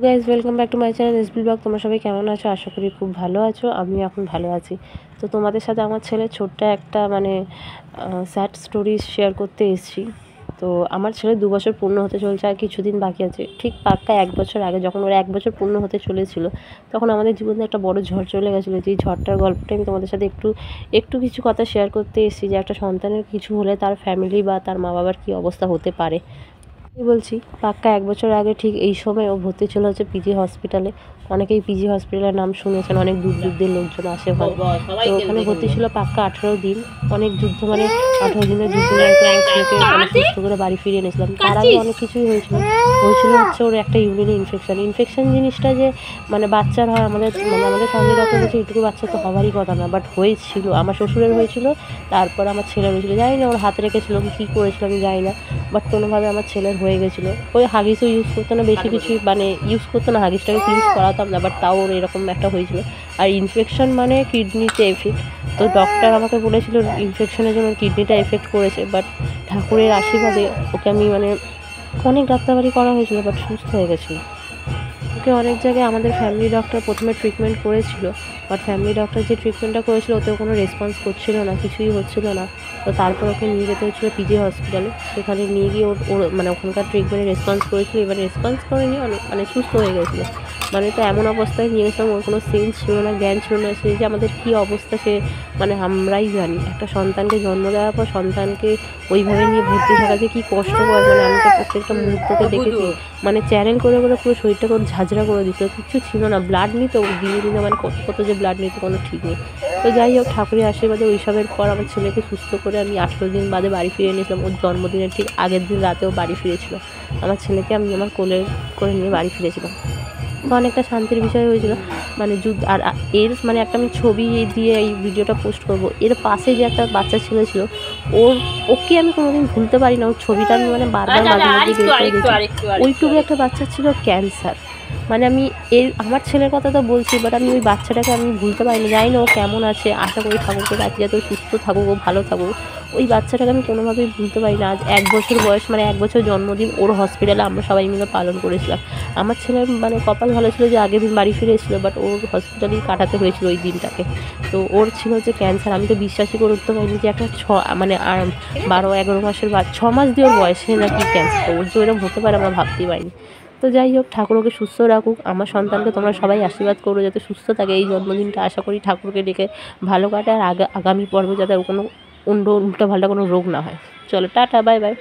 Guys welcome back to my channel SB blog. তোমরা সবাই কেমন আছো? আশা করি খুব ভালো আছো। আমি এখন ভালো আছি। তো তোমাদের সাথে আমার ছেলের ছোট্ট একটা স্যাড স্টোরি শেয়ার করতে এসেছি। তো আমার ছেলে 2 বছর পূর্ণ হতে চলছে, আর কিছুদিন বাকি আছে। ঠিক পাক্কা 1 বছর আগে, যখন ওর 1 বছর পূর্ণ হতে চলেছিল, তখন আমাদের জীবনে একটা বড় ঝড় চলে গেছিলো। যেই ঝড়টার গল্পটা আমি তোমাদের সাথে একটু কিছু কথা শেয়ার করতে এসেছি, যে একটা সন্তানের কিছু হলে তার ফ্যামিলি বা তার মা বাবার কী অবস্থা হতে পারে। বলছি পাক্কা 1 বছর আগে ঠিক এই সময় ও ভর্তি ছিল হচ্ছে পিজি হসপিটালে। অনেকেই পিজি হসপিটালের নাম শুনেছেন, অনেক দূর দূর লোকজন আসে ওখানে। তো ওখানে ভর্তি ছিল পাক্কা 18 দিন। অনেক যুদ্ধ, 18 দিনের যুদ্ধ করে আমার ছেলেকে সুস্থ করে বাড়ি ফিরিয়ে এনেছিলাম। তার আগে অনেক কিছুই হয়েছিল হচ্ছে ওর একটা ইউরিনে ইনফেকশন জিনিসটা যে বাচ্চার হয়, আমাদের ফ্যামিলি ডক্টর বলছে এইটুকু বাচ্চা তো হওয়ারই কথা না, বাট হয়েছিল। আমার শ্বশুরের হয়েছিল, তারপর আমার ছেলের হয়েছিল। জানি না ওর হাত রেখেছিল কী করেছিল আমি জানি না, বাট কোনোভাবে আমার ছেলের হয়ে গেছিলো। ওই হাগিসও ইউজ করতো না, বেশি কিছু ইউজ করতো না, হাগিসটাকে ইউজ করাতাম না, বাট তাও ওর এরকম একটা হয়েছিল। আর ইনফেকশন কিডনিতে এফেক্ট। তো ডক্টর আমাকে বলেছিল ইনফেকশনের জন্য কিডনিটা এফেক্ট করেছে, বাট ঠাকুরের আশীর্বাদে ওকে আমি অনেক ডাক্তারবাড়ি করা হয়েছিল, বাট সুস্থ হয়ে গেছিলো। ওকে অনেক জায়গায় আমাদের ফ্যামিলি ডক্টর প্রথমে ট্রিটমেন্ট করেছিল, বাট ফ্যামিলি ডক্টর যে ট্রিটমেন্টটা করেছিল ওতেও কোনো রেসপন্স করছিল না, কিছুই হচ্ছিল না। তো তারপর ওকে নিয়ে যেতে হচ্ছিলো পিজি হসপিটালে। সেখানে নিয়ে গিয়ে ওর ওখানকার ট্রিটমেন্টে রেসপন্স করেছিল, এবার রেসপন্স করেনি, অনেক সুস্থ হয়ে গেছিলো। তো এমন অবস্থায় নিয়ে গেছিলাম, ওর কোনো সেন্স ছিল না, জ্ঞান ছিল না। সে যে আমাদের কী অবস্থা সে আমরাই জানি। একটা সন্তানকে জন্ম দেওয়ার পর সন্তানকে ওইভাবে নিয়ে ভর্তি থাকা যে কী কষ্টকর, আমি তো প্রত্যেকটা মুহূর্তকে দেখেছি। চ্যানেল করে পুরো শরীরটাকে ওর ঝাঁঝরা করে দিত, কিচ্ছু ছিল না। ব্লাড নিত দিনে দিনে, কত যে ব্লাড নিত কোনো ঠিক নেই। তো যাই হোক, ঠাকুরের আশীর্বাদে ওইসবের পর আমার ছেলেকে সুস্থ করে আমি 18 দিন বাদে বাড়ি ফিরে এনেছিলাম। ওর জন্মদিনের ঠিক আগের দিন রাতেও বাড়ি ফিরেছিল। আমার ছেলেকে আমি আমার কোলে করে নিয়ে বাড়ি ফিরেছিলাম। তো অনেকটা শান্তির বিষয় হয়েছিল। আর এর একটা আমি ছবি দিয়ে এই ভিডিওটা পোস্ট করব। এর পাশে যে একটা বাচ্চা ছেলে ছিল, ওকে আমি কোনোদিন ভুলতে পারি না। ওর ছবিটা আমি বারবার মাঝে মধ্যে বের করে দিচ্ছি। ওইটুকু একটা বাচ্চা ছিল ক্যান্সার। আমি আমার ছেলের কথা তো বলছি, বাট আমি ওই বাচ্চাটাকে আমি ভুলতে পারি না। জানি না ও কেমন আছে, আশা করি ঠাকুরকে কাছে যাতে ও সুস্থ থাকুক, ও ভালো থাকুক। ওই বাচ্চাটাকে আমি কোনোভাবেই ভুলতে পারি না। আজ 1 বছর বয়স, 1 বছর জন্মদিন ওর হসপিটালে আমরা সবাই মিলে পালন করেছিলাম। আমার ছেলের কপাল ভালো ছিল যে আগের দিন বাড়ি ফিরে এসেছিলো, বাট ওর হসপিটালেই কাটাতে হয়েছিল ওই দিনটাকে। তো ওর ছিল যে ক্যান্সার। আমি তো বিশ্বাসই করে উঠতে পারিনি যে একটা 12-11 মাসের 6 মাস দিয়ে ওর বয়সে নাকি ক্যান্সার। ওর যে ওরকম হতে পারে আমরা ভাবতেই পারিনি। তো যাই হোক, ঠাকুর ওকে সুস্থ রাখুক। আমার সন্তানকে তোমরা সবাই আশীর্বাদ করো যাতে সুস্থ থাকে। এই জন্মদিনটা আশা করি ঠাকুরকে ডেকে ভালো কাটে, আর আগামী পর্বে যাতে কোনো উল্টোপাল্টা কোনো রোগ না হয়। চলো টাটা, বাই বাই।